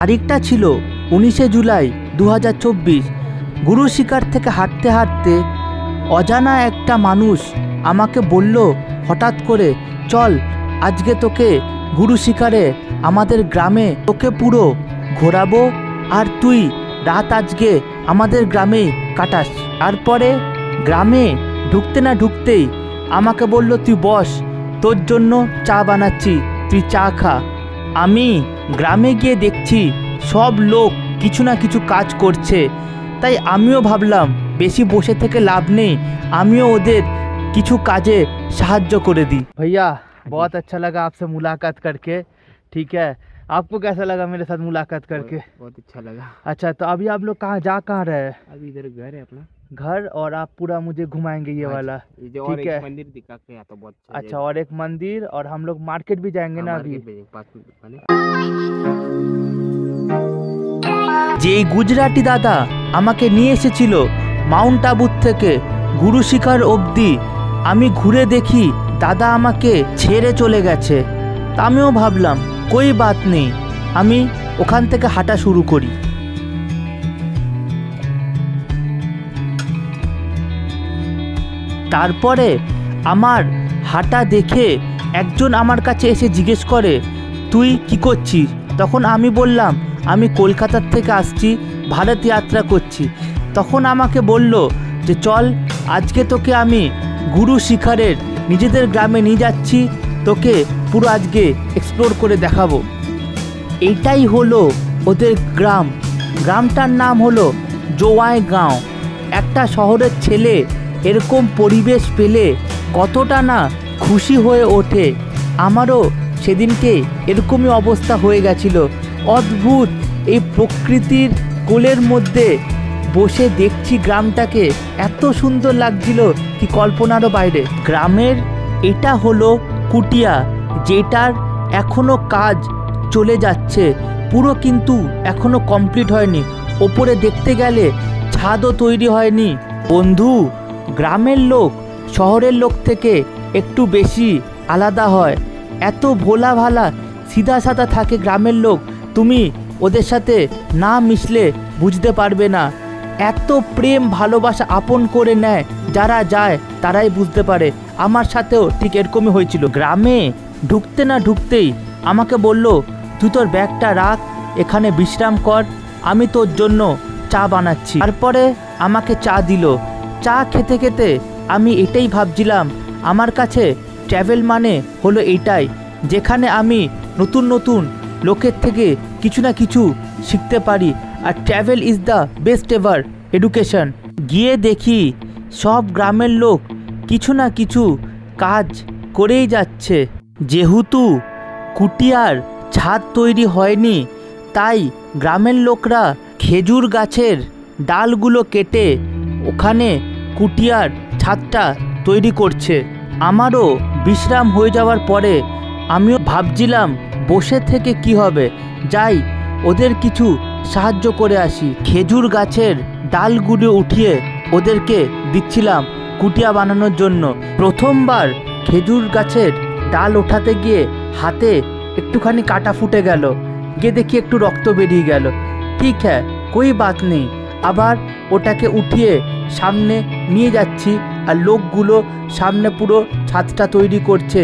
তারিখটা ছিল 19শে জুলাই 2024। গুরু শিকার থেকে হাঁটতে হাঁটতে অজানা একটা মানুষ আমাকে বলল হঠাৎ করে, চল আজকে তোকে গুরু শিকারে আমাদের গ্রামে তোকে পুরো ঘোরাবো, আর তুই রাত আজকে আমাদের গ্রামেই কাটাস। তারপরে গ্রামে ঢুকতে না ঢুকতেই আমাকে বলল, তুই বস, তোর জন্য চা বানাচ্ছি, তুই চা খা। আমি গ্রামে গিয়ে দেখছি সব লোক কিছু না কিছু কাজ করছে, তাই আমিও ভাবলাম বেশি বসে থেকে লাভ নেই, আমিও ওদের কিছু কাজে সাহায্য করে দিই। भैया बहुत अच्छा लगा आपसे मुलाकात करके। ठीक है, आपको कैसा लगा मेरे साथ मुलाकात करके? बहुत अच्छा लगा। अच्छा, तो अभी आप लोग कहाँ रहे? अभी इधर घर है अपना घर, और आप पूरा मुझे घुमाएंगे ये वाला? और एक मंदिर दिखा के तो बहुत अच्छा, और एक मंदिर, और हम लोग मार्केट भी जाएंगे ना अभी। যে গুজরাটি দাদা আমাকে নিয়ে এসেছিল মাউন্ট আবু থেকে গুরু শিকার অবধি, আমি ঘুরে দেখি দাদা আমাকে ছেড়ে চলে গেছে। তা আমিও ভাবলাম কোই বাত নেই, আমি ওখান থেকে হাঁটা শুরু করি। তারপরে আমার হাঁটা দেখে একজন আমার কাছে এসে জিজ্ঞেস করে, তুই কি করছিস? তখন আমি বললাম, আমি কলকাতার থেকে আসছি, ভারত যাত্রা করছি। তখন আমাকে বলল যে চল আজকে তোকে আমি গুরু শিকারের নিজেদের গ্রামে নিয়ে যাচ্ছি, তোকে পুরো আজকে এক্সপ্লোর করে দেখাবো। এইটাই হলো ওদের গ্রাম। গ্রামটার নাম হলো জোয়াই গাঁও। একটা শহরের ছেলে এরকম পরিবেশ পেলে কতটা না খুশি হয়ে ওঠে। আমারও সেদিনকে এরকমই অবস্থা হয়ে গেছিল। অদ্ভুত এই প্রকৃতির কোলের মধ্যে বসে দেখছি গ্রামটাকে, এত সুন্দর লাগছিল কি কল্পনারও বাইরে। গ্রামের এটা হলো কুটিয়া, যেটার এখনো কাজ চলে যাচ্ছে, পুরো কিন্তু এখনো কমপ্লিট হয়নি। ওপরে দেখতে গেলে ছাদও তৈরি হয়নি। বন্ধু, গ্রামের লোক শহরের লোক থেকে একটু বেশি আলাদা হয়। এত ভোলা ভালা সিধা সাদা থাকে গ্রামের লোক, তুমি ওদের সাথে না মিশলে বুঝতে পারবে না। এত প্রেম ভালোবাসা আপন করে নেয়, যারা যায় তারাই বুঝতে পারে। আমার সাথেও ঠিক এরকমই হয়েছিল। গ্রামে ঢুকতে না ঢুকতেই আমাকে বলল, তুই তোর ব্যাগটা রাখ, এখানে বিশ্রাম কর, আমি তোর জন্য চা বানাচ্ছি। তারপরে আমাকে চা দিল। চা খেতে খেতে আমি এটাই ভাবছিলাম, আমার কাছে ট্র্যাভেল মানে হলো এইটাই, যেখানে আমি নতুন নতুন লোকের থেকে কিছু না কিছু শিখতে পারি। আর travel is the best ever education. গিয়ে দেখি সব গ্রামের লোক কিছু না কিছু কাজ করেই যাচ্ছে। যেহেতু কুটিয়ার ছাদ তৈরি হয়নি, তাই গ্রামের লোকরা খেজুর গাছের ডালগুলো কেটে ওখানে কুটিয়ার ছাদটা তৈরি করছে। আমারও বিশ্রাম হয়ে যাওয়ার পরে আমিও ভাবছিলাম বসে থেকে কি হবে, যাই ওদের কিছু সাহায্য করে আসি। খেজুর গাছের ডালগুলো উঠিয়ে ওদেরকে দিচ্ছিলাম কুটিয়া বানানোর জন্য। প্রথমবার খেজুর গাছের ডাল ওঠাতে গিয়ে হাতে একটুখানি কাটা ফুটে গেল, গিয়ে দেখি একটু রক্ত বেরিয়ে গেল। ঠিক হ্যাঁ, কোই বাত নেই, আবার ওটাকে উঠিয়ে সামনে নিয়ে যাচ্ছি, আর লোকগুলো সামনে পুরো ছাদটা তৈরি করছে।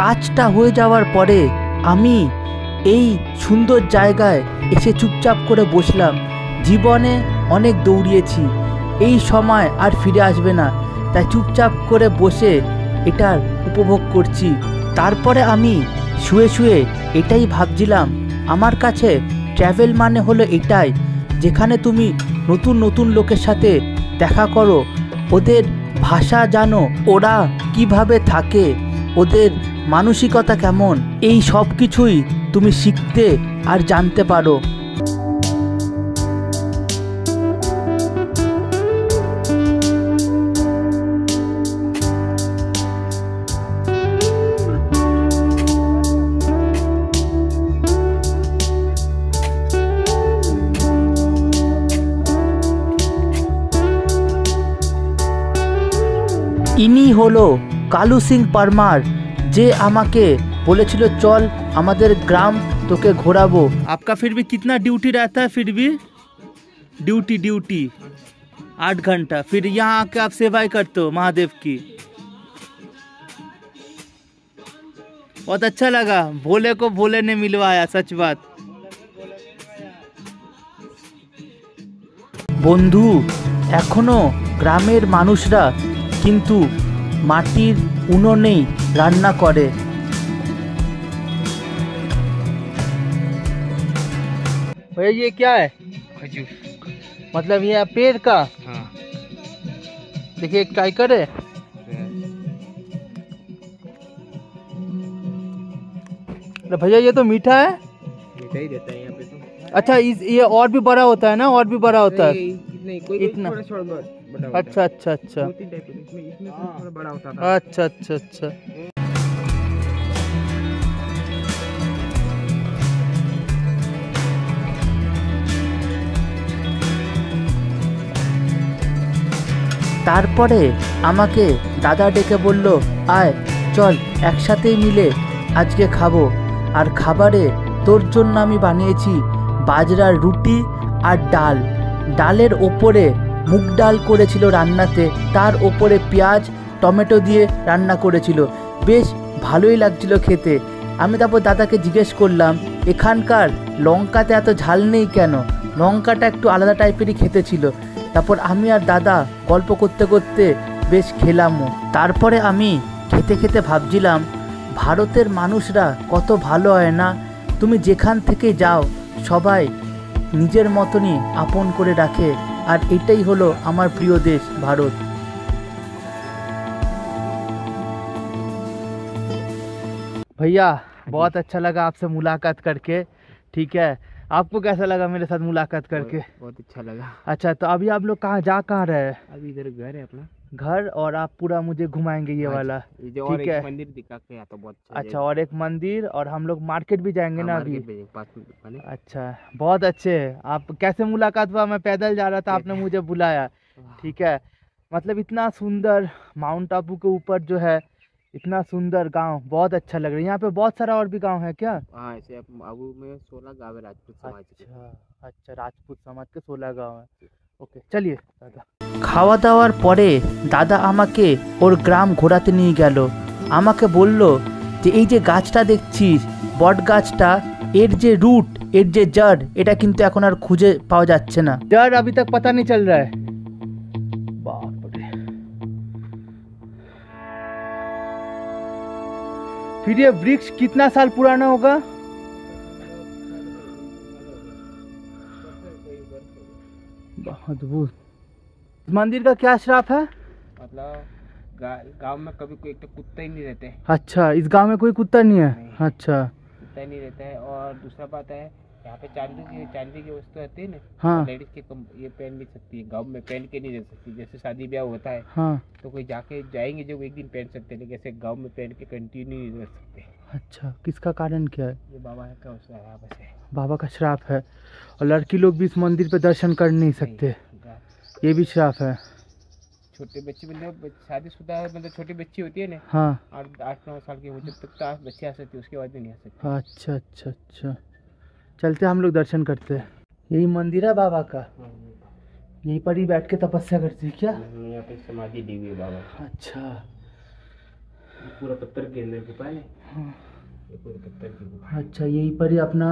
কাজটা হয়ে যাওয়ার পরে আমি এই সুন্দর জায়গায় এসে চুপচাপ করে বসলাম। জীবনে অনেক দৌড়িয়েছি, এই সময় আর ফিরে আসবে না, তাই চুপচাপ করে বসে এটার উপভোগ করছি। তারপরে আমি শুয়ে শুয়ে এটাই ভাবছিলাম, আমার কাছে ট্র্যাভেল মানে হলো এটাই, যেখানে তুমি নতুন নতুন লোকের সাথে দেখা করো, ওদের ভাষা জানো, ওরা কিভাবে থাকে, ওদের মানসিকতা কেমন, এই সব কিছুই তুমি শিখতে আর জানতে পারো। ইনি হলো কালু সিং পারমার, যে আমাকে বলেছিল চল আমাদের গ্রাম তোকে ঘোরাবো। आपका फिर भी कितना ड्यूटी रहता है? फिर भी ड्यूटी 8 घंटा। फिर यहाँ आके आप सेवाएं करते हो महादेव की। बहुत अच्छा लगा, भोले को भोले ने मिलवाया, सच बात। বন্ধু, এখনো গ্রামের মানুষরা কিন্তু মাটির উনুনেই রান্না করে। भैया ये क्या है? खजूर। मतलब ये पेड़ का? हाँ। देखिए ट्राई करे। भैया ये तो मीठा है। मीठा ही रहता है यहाँ पे तो। अच्छा, ये और भी बड़ा होता है ना? और भी बड़ा होता है? नहीं, कोई इतना थोड़ा बड़ा होता अच्छा अच्छा अच्छा। है। 2-3 टाइप के इसमें थोड़ा बड़ा होता था। अच्छा अच्छा अच्छा। তারপরে আমাকে দাদা ডেকে বলল, আয় চল একসাথেই মিলে আজকে খাবো। আর খাবারে তোর জন্য আমি বানিয়েছি বাজরার রুটি আর ডাল। ডালের ওপরে মুগ ডাল করেছিল রান্নাতে, তার ওপরে পেঁয়াজ টমেটো দিয়ে রান্না করেছিল, বেশ ভালোই লাগছিল খেতে। আমি তারপর দাদাকে জিজ্ঞেস করলাম, এখানকার লঙ্কাতে এত ঝাল নেই কেন? লঙ্কাটা একটু আলাদা টাইপেরই খেতে ছিল। তারপর আমি আর দাদা গল্প করতে করতে বেশ খেলামও। তারপরে আমি খেতে খেতে ভাবছিলাম, ভারতের মানুষরা কত ভালো হয় না? তুমি যেখান থেকে যাও সবাই নিজের মতনই আপন করে রাখে। আর এটাই হলো আমার প্রিয় দেশ ভারত। भैया बहुत अच्छा लगा आपसे मुलाकात करके। ठीक है, आपको कैसा लगा मेरे साथ मुलाकात करके? बहुत अच्छा लगा। अच्छा, तो अभी आप लोग कहाँ रहे हैं? अभी इधर घर है अपना घर, और आप पूरा मुझे घुमाएंगे ये वाला? ये और ठीक एक है। मंदिर दिखा के तो बहुत अच्छा, और एक मंदिर, और हम लोग मार्केट भी जाएंगे ना अभी? पास में दुकान है। अच्छा, बहुत अच्छे। आप कैसे मुलाकात हुआ? मैं पैदल जा रहा था, आपने मुझे बुलाया। ठीक है, मतलब इतना सुंदर माउंट आबू के ऊपर जो है, इतना सुंदर गांव, बहुत अच्छा लग रहा है। यहाँ पे बहुत सारा और भी गांव है क्या? हाँ, ऐसे आबू में 16 गाँव है राजपूत समाज के। अच्छा, राजपूत समाज के 16 गांव है। ওকে, চলিয়ে দাদা। খাওয়া দাওয়ার পরে দাদা আমাকে ওর গ্রাম ঘোরাতে নিয়ে গেল। আমাকে বলল যে এই যে গাছটা দেখছিস, বট গাছটা, এর যে রুট, এর যে জড়, এটা কিন্তু এখন আর খুঁজে পাওয়া যাচ্ছে না। জড় अभी तक पता नहीं चल रहा है। बाप रे, फिर ये वृक्ष कितना साल पुराना होगा? अद्भुत। मंदिर का क्या श्राप है? मतलब गांव में कभी कोई एक तो कुत्ता ही नहीं रहते। अच्छा, इस गांव में कोई कुत्ता नहीं है? नहीं। अच्छा, कुत्ता ही नहीं रहता है। और दूसरा बात है, यहाँ पे चांदी की वस्तु आती है ना, हाँ। लेडीज के ये पहन नहीं सकती, गांव में पहन के नहीं रह सकती। जैसे शादी ब्याह होता है, हाँ। तो कोई जाएंगे जो एक दिन पहन सकते हैं, लेकिन ऐसे गांव में पहन के कंटिन्यू नहीं रह सकते। अच्छा, किसका कारण क्या है? ये बाबा का श्राप है। बाबा का श्राप है। और लड़की लोग भी इस मंदिर पे दर्शन कर नहीं सकते, ये भी श्राप है। छोटे बच्चे मतलब शादीशुदा है, मतलब छोटी बच्ची होती है ना, हाँ। 8-9 साल की, वो जब तक तो बच्चे आ सकती है, उसके बाद में नहीं आ सकती। अच्छा अच्छा अच्छा, चलते हम लोग दर्शन करते हैं। यही मंदिर है बाबा का? यहीं पर ही बैठ के तपस्या करते हैं क्या? यहाँ पे समाधि दी हुई है बाबा। अच्छा, पूरा पत्थर के अंदर गुफा है। हाँ। ये पूरा पत्थर की गुफा। अच्छा, यहीं पर ही अपना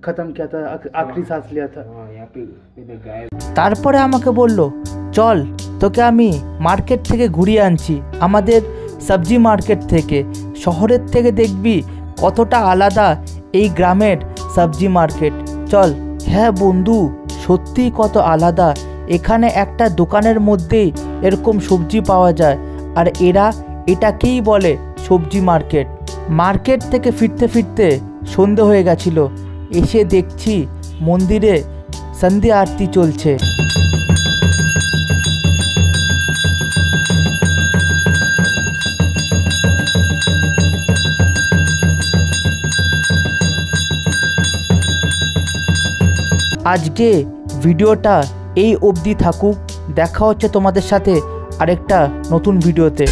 खत्म किया था, आखिरी सांस लिया था। हाँ, यहाँ पे गाय। তারপরে আমাকে বলল, চল তোকে আমি মার্কেট থেকে ঘুরিয়ে আনছি, আমাদের সবজি মার্কেট থেকে। শহরের থেকে দেখবি কতটা আলাদা এই গ্রামের সবজি মার্কেট, চল। হ্যাঁ বন্ধু, সত্যিই কত আলাদা। এখানে একটা দোকানের মধ্যেই এরকম সবজি পাওয়া যায়, আর এরা এটাকেই বলে সবজি মার্কেট। মার্কেট থেকে ফিরতে ফিরতে সন্ধে হয়ে গেছিল। এসে দেখছি মন্দিরে সন্ধ্যা আরতি চলছে। আজকে ভিডিওটা এই অবধি থাকুক, দেখা হচ্ছে তোমাদের সাথে আরেকটা নতুন ভিডিওতে।